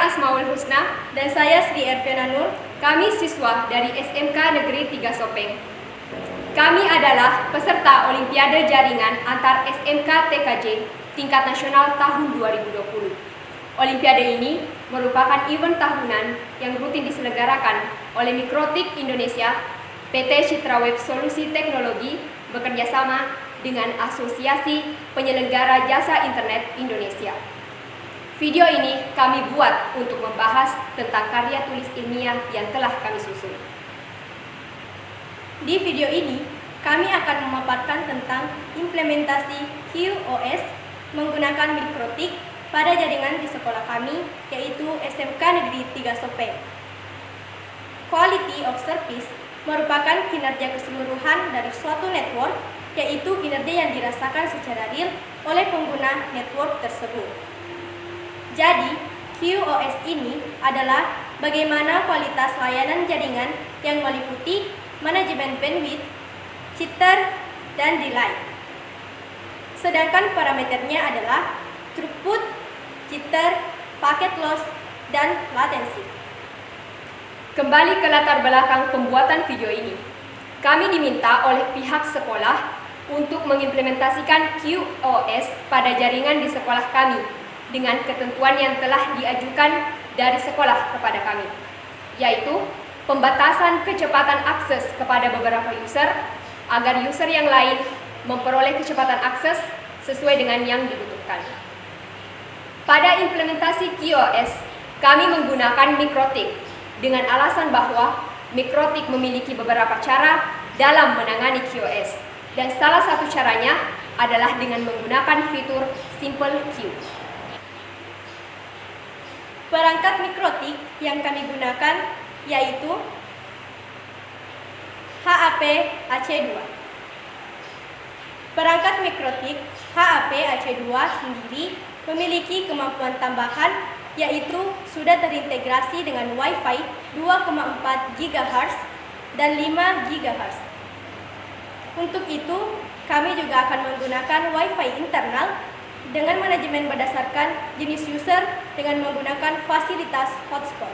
Asmaul Husna dan saya Sri Erviana Nur. Kami siswa dari SMK Negeri 3 Sopeng. Kami adalah peserta Olimpiade Jaringan antar SMK TKJ tingkat nasional tahun 2020. Olimpiade ini merupakan event tahunan yang rutin diselenggarakan oleh Mikrotik Indonesia, PT Citra Web Solusi Teknologi bekerjasama dengan Asosiasi Penyelenggara Jasa Internet Indonesia. Video ini kami buat untuk membahas tentang karya tulis ilmiah yang telah kami susun. Di video ini, kami akan memaparkan tentang implementasi QoS menggunakan Mikrotik pada jaringan di sekolah kami, yaitu SMK Negeri 3 Sopeng. Quality of Service merupakan kinerja keseluruhan dari suatu network, yaitu kinerja yang dirasakan secara real oleh pengguna network tersebut. Jadi, QoS ini adalah bagaimana kualitas layanan jaringan yang meliputi manajemen bandwidth, jitter, dan delay. Sedangkan parameternya adalah throughput, jitter, packet loss, dan latensi. Kembali ke latar belakang pembuatan video ini. Kami diminta oleh pihak sekolah untuk mengimplementasikan QoS pada jaringan di sekolah kami dengan ketentuan yang telah diajukan dari sekolah kepada kami, yaitu pembatasan kecepatan akses kepada beberapa user agar user yang lain memperoleh kecepatan akses sesuai dengan yang dibutuhkan. Pada implementasi QoS, kami menggunakan Mikrotik dengan alasan bahwa Mikrotik memiliki beberapa cara dalam menangani QoS, dan salah satu caranya adalah dengan menggunakan fitur Simple Queue. Perangkat Mikrotik yang kami gunakan yaitu HAP AC2. Perangkat Mikrotik HAP AC2 sendiri memiliki kemampuan tambahan, yaitu sudah terintegrasi dengan Wi-Fi 2,4 GHz dan 5 GHz. Untuk itu, kami juga akan menggunakan Wi-Fi internal dengan manajemen berdasarkan jenis user dengan menggunakan fasilitas hotspot.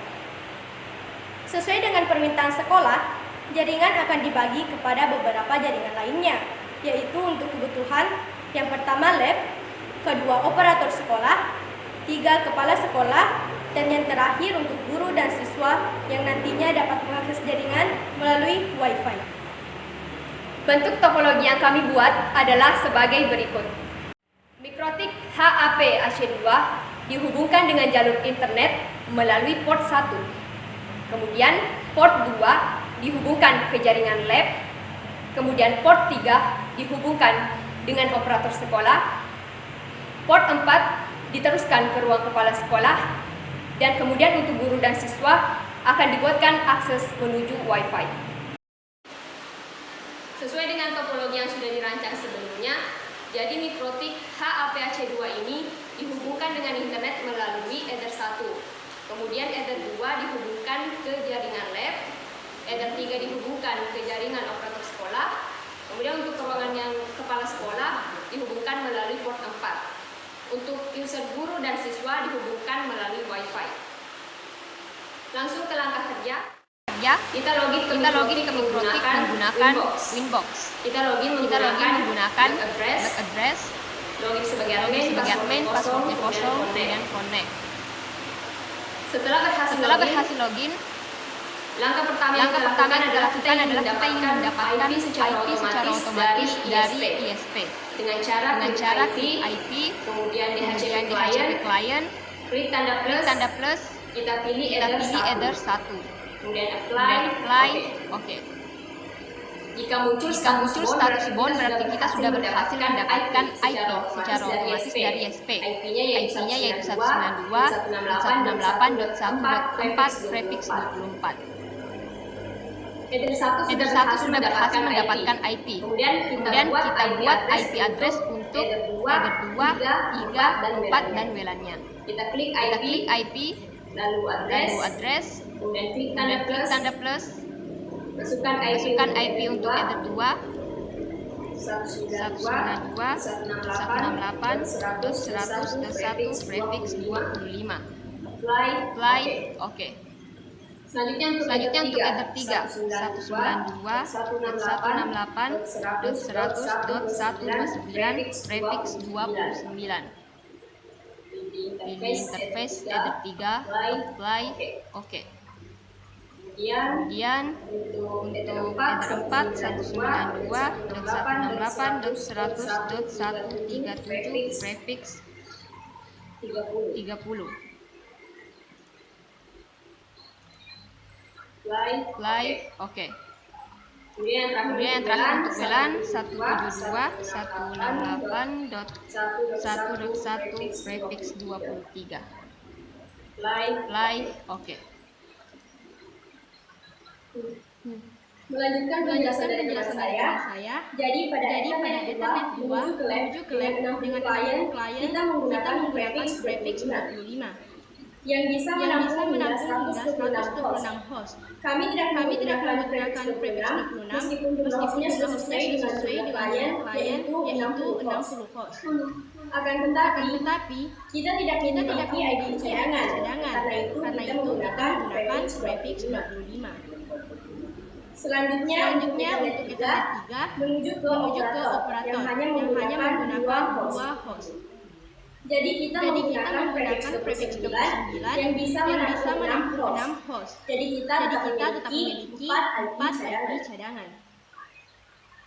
Sesuai dengan permintaan sekolah, jaringan akan dibagi kepada beberapa jaringan lainnya, yaitu untuk kebutuhan yang pertama lab, kedua operator sekolah, 3 kepala sekolah, dan yang terakhir untuk guru dan siswa yang nantinya dapat mengakses jaringan melalui Wi-Fi. Bentuk topologi yang kami buat adalah sebagai berikut. Mikrotik HAP AC2 dihubungkan dengan jalur internet melalui port 1. Kemudian port 2 dihubungkan ke jaringan lab. Kemudian port 3 dihubungkan dengan operator sekolah. Port 4 diteruskan ke ruang kepala sekolah. Dan kemudian untuk guru dan siswa akan dibuatkan akses menuju Wi-Fi. Sesuai dengan topologi yang sudah dirancang sebelumnya, jadi Mikrotik HAP AC2 ini dihubungkan dengan internet melalui Ether 1. Kemudian Ether 2 dihubungkan ke jaringan lab, Ether 3 dihubungkan ke jaringan operator sekolah. Kemudian untuk ruangan yang kepala sekolah dihubungkan melalui port 4. Untuk user guru dan siswa dihubungkan melalui Wi-Fi. Langsung ke langkah kerja. Kita login ke Mikrotik menggunakan Winbox. Kita login menggunakan address, login sebagai admin, passwordnya kosong, dan connect. Setelah berhasil login, langkah pertama yang kita ingin mendapatkan IP secara otomatis dari ISP dengan cara klik IP, kemudian di HCP client, klik tanda plus, kita pilih Ether 1. Kemudian apply. Oke. Jika muncul status bound berarti kita sudah berhasil mendapatkan IP secara otomatis dari ISP. IP-nya yaitu 192.168.1.4 prefix 24. Ether 1 sudah berhasil mendapatkan IP. Kemudian kita buat IP address untuk Ether 2, 3, 4, dan WLAN-nya. Kita klik IP, lalu address, kemudian klik tanda plus, masukkan IP untuk Ether 2, 192.168.100.1 prefix 25. fly, oke. Selanjutnya untuk header 3, 192, 168, 100.129, prefiks 29. Pilih interface header 3, apply, oke. Kemudian untuk header 4, 192.168.100.137, prefiks 30. Fly, oke. Kemudian yang terakhir untuk WLAN 172.168.1.1 prefiks 23. Fly, oke. Melanjutkan penjelasan dari saya. Jadi pada Ethernet 2 menuju ke LAN dengan 60 klien, kita menggunakan prefiks 25 yang bisa menampung hingga 126 host. Kami tidak menggunakan prefiks 26 meskipun jumlah hostnya sesuai dengan jumlah klien, yaitu 60 host. Akan tetapi, kita tidak memiliki IP cadangan. Karena itu kita menggunakan prefiks 25. Selanjutnya untuk Ethernet 3 menuju ke operator yang hanya menggunakan 2 host. Jadi kita menggunakan prefiks 29 yang bisa menampung 6 host. Jadi kita tetap memiliki 4 IP cadangan.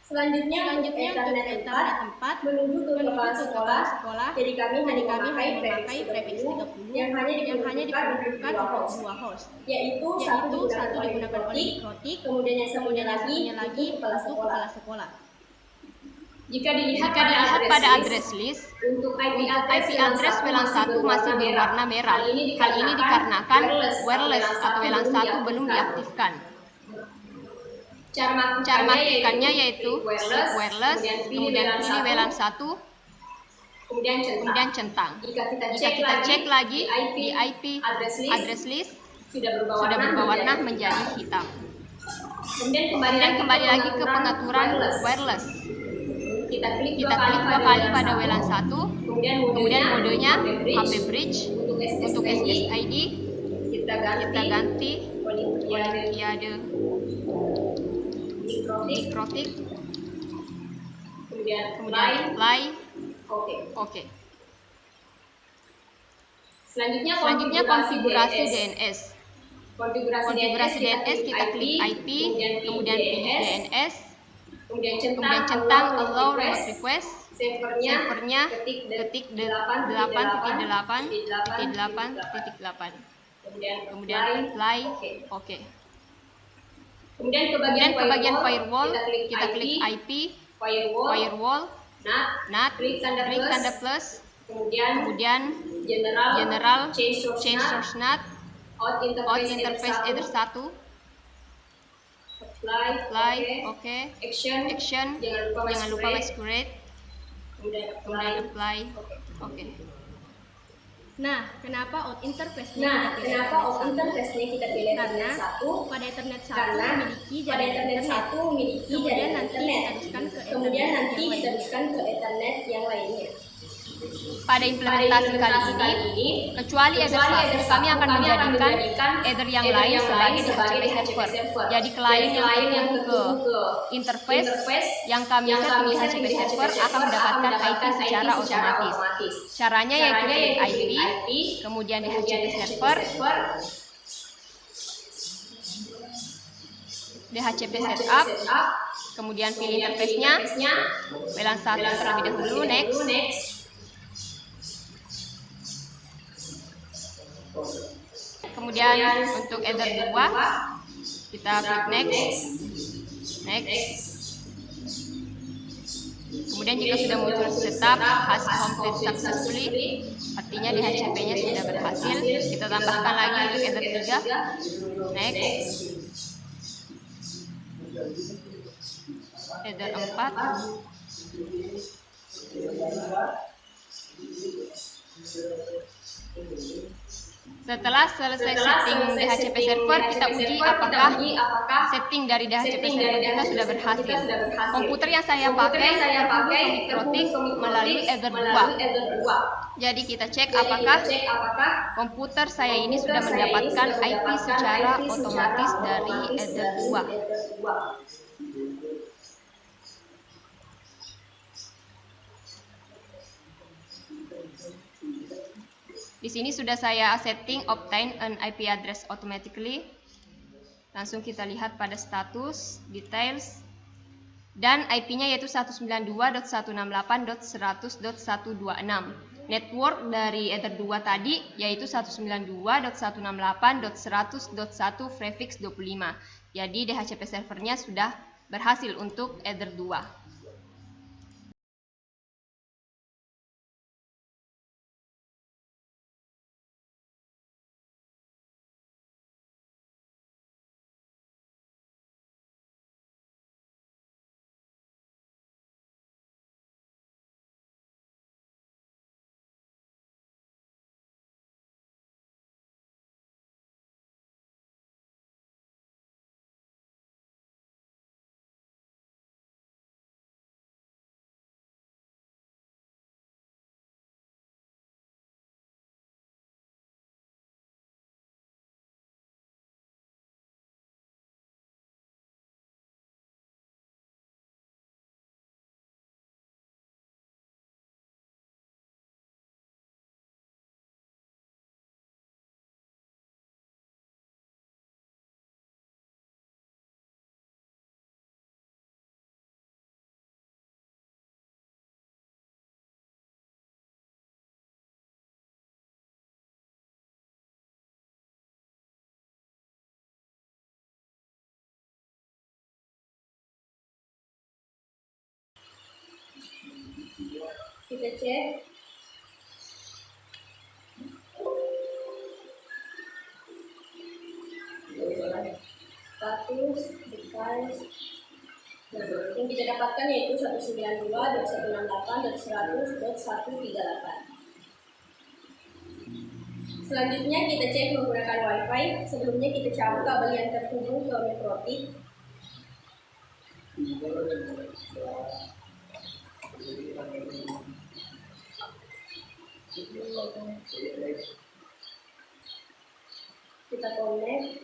Selanjutnya untuk Ethernet 4 menuju ke kepala sekolah. Jadi kami hanya memakai prefiks 30 yang hanya diperlukan untuk 2 host, yaitu satu digunakan oleh mikrotik, kemudian yang satunya lagi untuk kepala sekolah. Jika dilihat pada address list, untuk IP address WLAN 1 masih berwarna merah. Hal ini dikarenakan wireless atau WLAN 1 belum diaktifkan. Cara mengaktifkannya yaitu klik wireless, kemudian pilih WLAN 1, kemudian centang. Jika kita cek lagi di IP address list, sudah berubah warna menjadi hitam. Kemudian kembali lagi ke pengaturan wireless. Kita klik 2 kali pada WLAN 1, kemudian modenya HP bridge. Untuk SSID kita ganti Olimpiade mikrotik, kemudian fly, oke. Selanjutnya konfigurasi DNS. Konfigurasi DNS kita klik IP, kemudian pilih DNS, kemudian centang allow remote request, servernya ketik 8.8.8.8, kemudian fly, oke. Kemudian ke bagian firewall, kita klik IP, firewall, NAT, klik tanda plus, kemudian general, change source NAT, out interface header 1, apply, oke, action, jangan lupa masquerade, kemudian apply, oke. Nah, kenapa out interface-nya kita pilih Ethernet 1? Pada Ethernet 1 memiliki jaringan internet. Kemudian nanti diteruskan ke Ethernet yang lainnya. Pada implementasi kali ini, kecuali header 1, kami akan menjadikan header yang lain sebagai DHCP server. Jadi klien yang terhubung ke interface yang kami set di DHCP server akan mendapatkan IP secara otomatis. Caranya yaitu klik IP, kemudian DHCP server, DHCP setup, kemudian pilih interface-nya, WLAN 1 terlebih dahulu, next. Kemudian untuk header 2 kita klik next. Kemudian jika sudah muncul setup has complete successfully, artinya DHCP-nya sudah berhasil. Kita tambahkan lagi untuk header 3, next. Header 4, Setelah selesai setting DHCP server, kita uji apakah setting dari DHCP server kita sudah berhasil. Komputer yang saya pakai terhubung ke Mikrotik melalui Ether 2. Jadi kita cek apakah komputer saya ini sudah mendapatkan IP secara otomatis dari Ether 2. Di sini sudah saya setting obtain an IP address automatically. Langsung kita lihat pada status, details, dan IP-nya yaitu 192.168.100.126. Network dari Ether 2 tadi yaitu 192.168.100.1 prefix 25. Jadi DHCP servernya sudah berhasil untuk Ether 2. Kita cek. Status, details. Yang kita dapatkan yaitu 192.168.100.138. Selanjutnya kita cek menggunakan WiFi. Sebelumnya kita cabut kabel yang terhubung ke Mikrotik. Kita connect.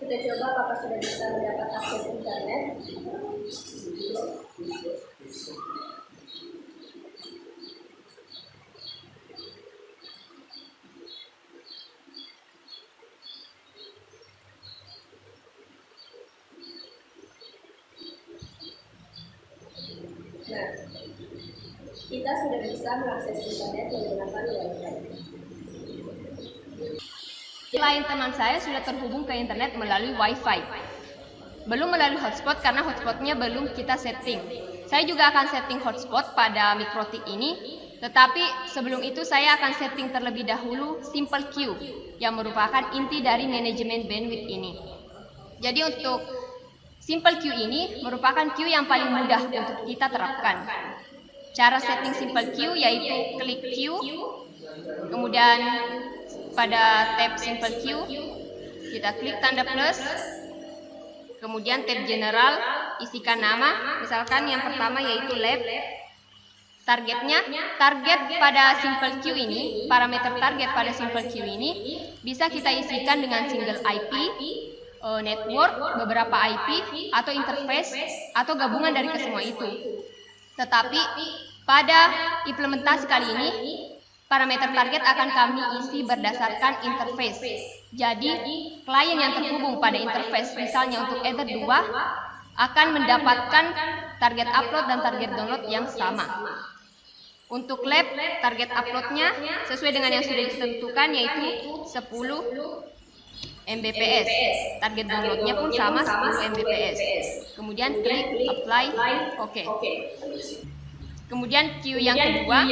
Kita coba apakah sudah bisa mendapat akses internet. Nah, kita sudah bisa mengakses internet menggunakan WiFi. Lain teman saya sudah terhubung ke internet melalui WiFi. Belum melalui hotspot karena hotspotnya belum kita setting. Saya juga akan setting hotspot pada Mikrotik ini, tetapi sebelum itu saya akan setting terlebih dahulu Simple Queue yang merupakan inti dari manajemen bandwidth ini. Jadi untuk Simple Queue ini merupakan queue yang paling mudah untuk kita terapkan. Cara setting Simple Queue yaitu klik Queue, kemudian pada tab Simple Queue kita klik tanda plus, kemudian tab General, isikan nama, misalkan yang pertama yaitu lab. Target pada Simple Queue ini, parameter target pada Simple Queue ini bisa kita isikan dengan single IP, network, beberapa IP, atau interface, atau gabungan dari kesemua itu. Tetapi pada implementasi kali ini, parameter target akan kami isi berdasarkan interface. Jadi, klien yang terhubung pada interface, misalnya untuk Ether 2, akan mendapatkan target upload dan target download yang sama. Untuk lab, target uploadnya sesuai dengan yang sudah ditentukan yaitu 10 Mbps. Target downloadnya pun sama 10 Mbps. Kemudian klik apply, oke. Kemudian queue yang kedua,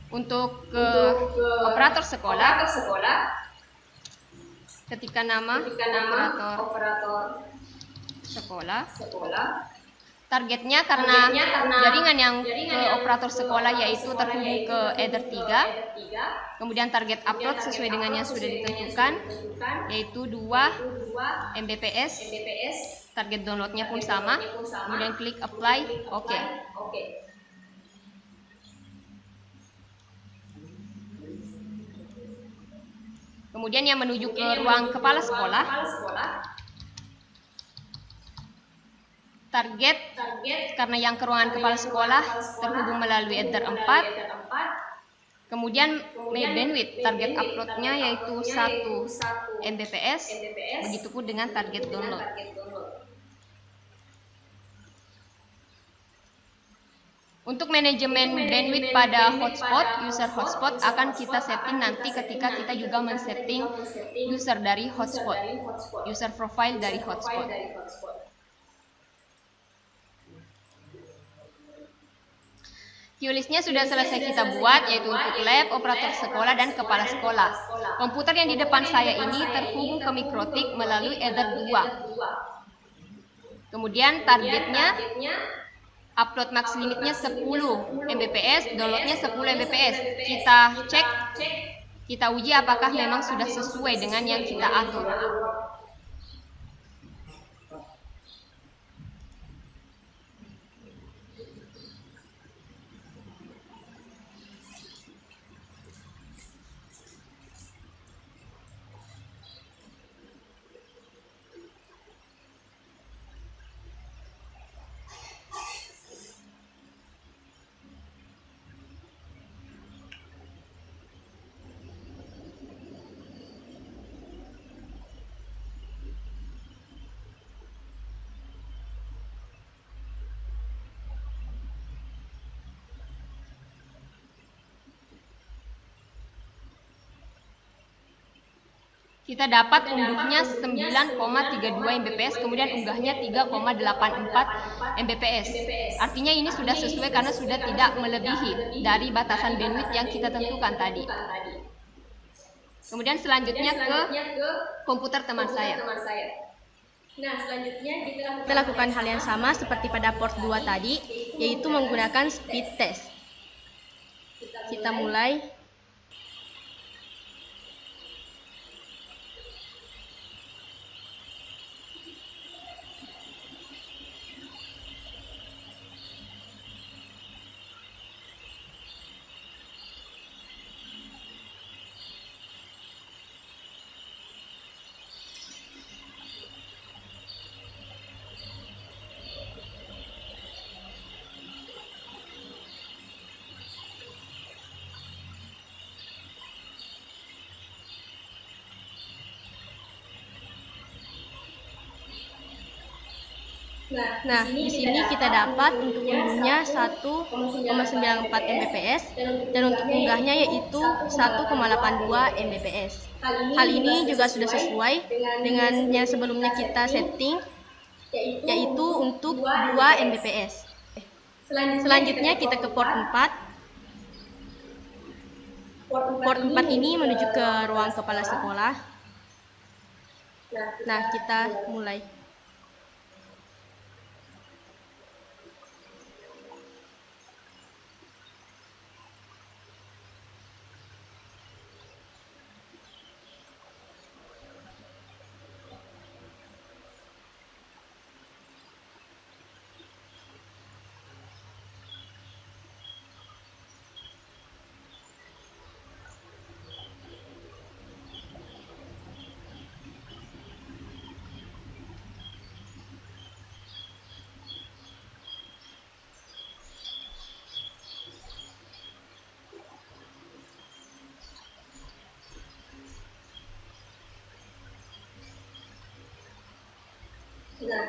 untuk ke operator sekolah, ketika nama operator sekolah. Targetnya karena jaringan yang ke operator sekolah yaitu terhubung ke Ether 3. Kemudian target upload sesuai dengan yang sudah ditentukan yaitu 2 Mbps. Target downloadnya pun sama. Kemudian klik apply, oke. Kemudian yang menuju ke ruang kepala sekolah. Target karena yang ke ruangan kepala sekolah terhubung melalui Ether 4. Kemudian bandwidth target uploadnya yaitu 1 Mbps. Begitupun dengan target download. Untuk manajemen bandwidth pada hotspot, user hotspot akan kita setting nanti ketika kita juga men-setting user dari hotspot, user profile dari hotspot. QList-nya sudah selesai kita buat, yaitu untuk lab, operator sekolah, dan kepala sekolah. Komputer yang di depan saya ini terhubung ke Mikrotik melalui Ether 2. Kemudian targetnya upload max limitnya 10 Mbps, downloadnya 10 Mbps. Kita cek, kita uji apakah memang sudah sesuai dengan yang kita atur. Kita dapat unduhnya 9,32 Mbps, kemudian unggahnya 3,84 Mbps. Artinya ini sudah sesuai karena sudah tidak melebihi dari batasan bandwidth yang kita tentukan tadi. Kemudian selanjutnya ke komputer teman saya. Nah, selanjutnya kita lakukan hal yang sama seperti pada port 2 tadi, yaitu menggunakan speed test. Kita mulai. Nah, di sini kita dapat untuk unduhnya 1,94 Mbps dan untuk unggahnya yaitu 1,82 Mbps. Hal ini juga sudah sesuai dengan yang sebelumnya kita setting, yaitu untuk 2 Mbps. Selanjutnya kita ke port 4. Port 4 ini menuju ke ruang kepala sekolah. Nah, kita mulai.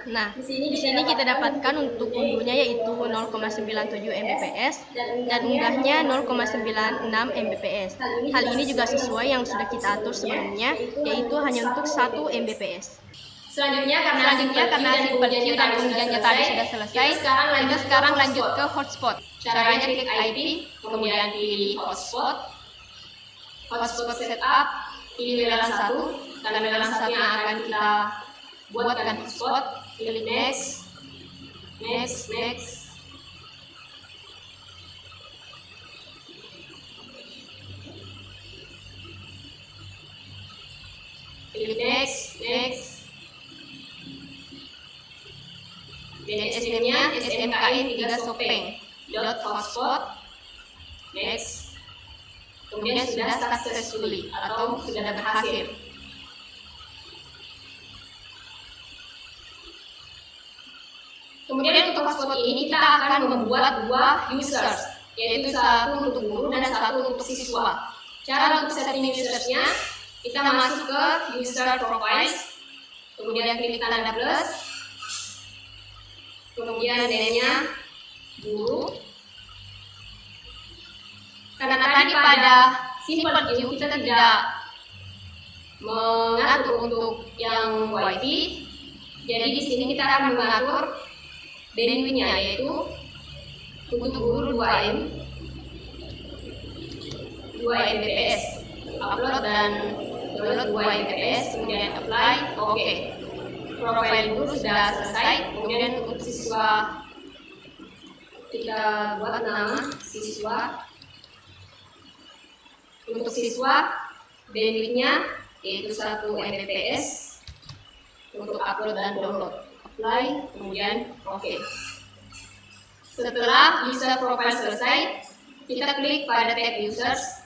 Nah, di sini kita dapatkan untuk unduhnya yaitu 0,97 Mbps dan unggahnya 0,96 Mbps. Hal ini juga sesuai yang sudah kita atur sebelumnya, yaitu hanya untuk 1 Mbps. Selanjutnya karena simple queue dan pengujiannya tadi sudah selesai, kita sekarang lanjut ke hotspot. Caranya klik IP, kemudian pilih hotspot, hotspot setup, pilih WLAN 1, karena WLAN 1 yang akan kita buatkan hotspot, klik next, next, next. Klik next, next. DNS name-nya SMKN 3 Sopeng .hotspot. Next. Kemudian sudah successfully atau sudah berhasil. Kemudian untuk hotspot ini kita akan membuat dua users, yaitu satu untuk guru dan satu untuk siswa. Cara untuk setting usersnya, kita masuk ke user profiles, kemudian klik tanda plus, kemudian name-nya guru. Karena tadi pada simple queue kita tidak mengatur untuk yang wifi, jadi di sini kita akan mengatur bandwidth-nya, yaitu untuk guru 2 Mbps, upload dan download 2 Mbps, kemudian apply, oke. Profil guru sudah selesai. Kemudian untuk siswa kita buat nama siswa. Untuk siswa bandwidth-nya yaitu 1 Mbps untuk upload dan download. Apply, kemudian oke. Setelah user profile selesai, kita klik pada tab users,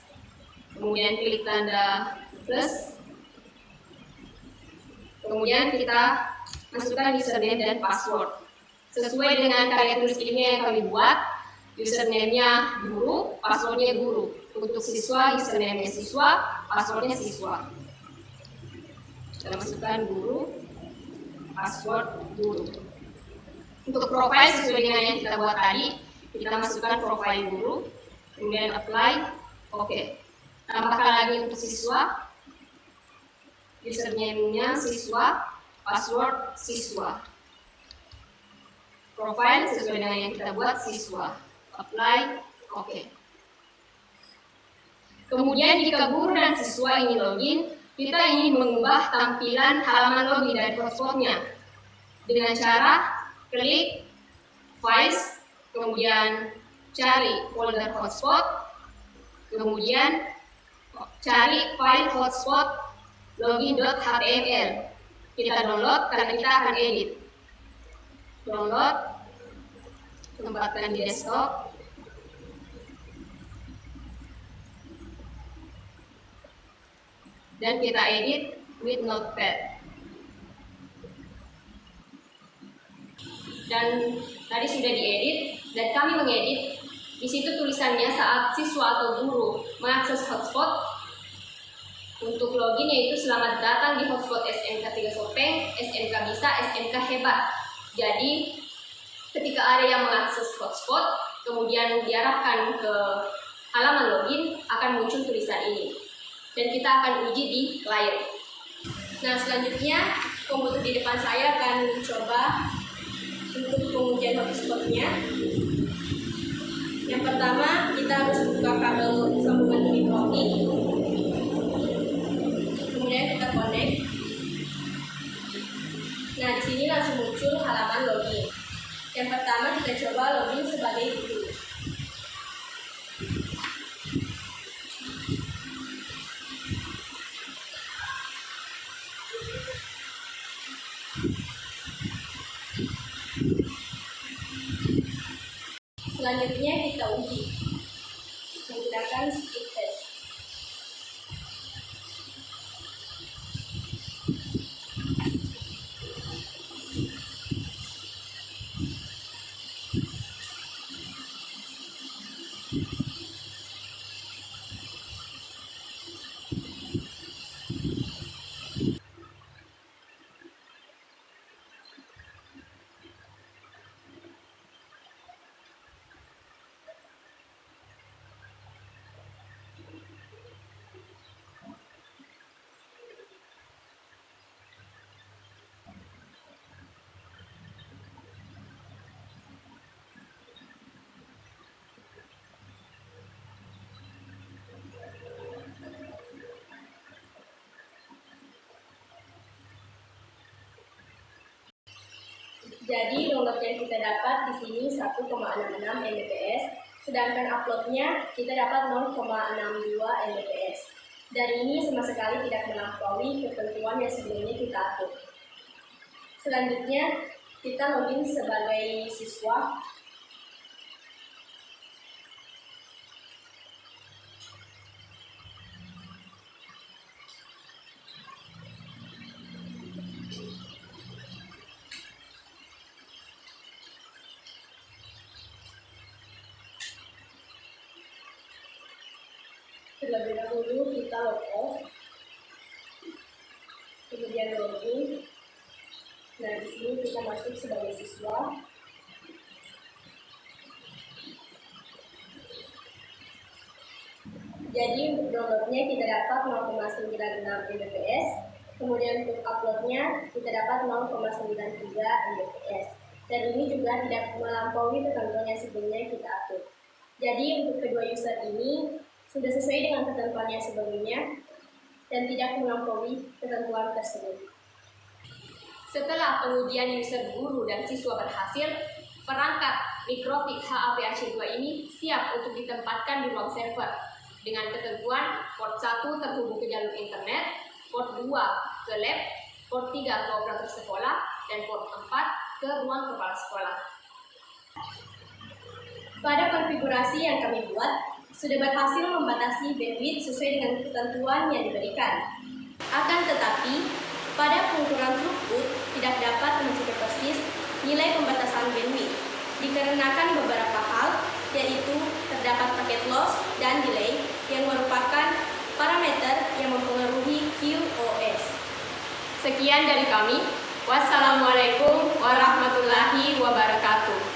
kemudian klik tanda plus, kemudian kita masukkan username dan password sesuai dengan karya tulis ilmiah yang kami buat. Username-nya guru, passwordnya guru. Untuk siswa, username-nya siswa, passwordnya siswa. Kita masukkan guru, password guru. Untuk profile sesuai dengan yang kita buat tadi, kita masukkan profile guru, kemudian apply, oke. Tambahkan lagi untuk siswa, username-nya siswa, password siswa. Profile sesuai dengan yang kita buat siswa, apply, oke. Kemudian jika guru dan siswa ingin login, kita ingin mengubah tampilan halaman login dari hotspotnya dengan cara klik files, kemudian cari folder hotspot, kemudian cari file hotspot login.html. Kita download karena kita akan edit. Download, tempatkan di desktop. Dan kita edit with Notepad. Dan tadi sudah diedit dan kami mengedit. Di situ tulisannya saat siswa atau guru mengakses hotspot, untuk login yaitu selamat datang di hotspot SMK 3 Sopeng, SMK bisa, SMK hebat. Jadi ketika ada yang mengakses hotspot, kemudian diarahkan ke halaman login, akan muncul tulisan ini. Dan kita akan uji di layar. Nah, selanjutnya komputer di depan saya akan mencoba untuk pengujian hotspotnya. Yang pertama, kita harus buka kabel sambungan elektronik. Kemudian kita connect. Nah, di sini langsung muncul halaman login. Yang pertama kita coba login sebagai guru. Selanjutnya kita uji menggunakan speed test. Jadi download yang kita dapat di sini 1,66 Mbps, sedangkan uploadnya kita dapat 0,62 Mbps. Dan ini sama sekali tidak melampaui ketentuan yang sebelumnya kita atur. Selanjutnya, kita login sebagai siswa. Terlebih dahulu kita log off, kemudian login. Nah, di sini kita masuk sebagai siswa. Jadi untuk downloadnya kita dapat 0,96 Mbps, kemudian untuk uploadnya kita dapat 0,93 Mbps. Dan ini juga tidak melampaui ketentuan yang sebelumnya kita atur. Jadi untuk kedua user ini sudah sesuai dengan ketentuan yang sebelumnya dan tidak melampaui ketentuan tersebut. Setelah pengujian user guru dan siswa berhasil, perangkat Mikrotik HAP-AC2 ini siap untuk ditempatkan di ruang server dengan ketentuan port 1 terhubung ke jalur internet, port 2 ke lab, port 3 ke operator sekolah, dan port 4 ke ruang kepala sekolah. Pada konfigurasi yang kami buat, sudah berhasil membatasi bandwidth sesuai dengan ketentuan yang diberikan. Akan tetapi, pada pengukuran throughput tidak dapat mencapai persis nilai pembatasan bandwidth, dikarenakan beberapa hal, yaitu terdapat paket loss dan delay yang merupakan parameter yang mempengaruhi QoS. Sekian dari kami. Wassalamualaikum warahmatullahi wabarakatuh.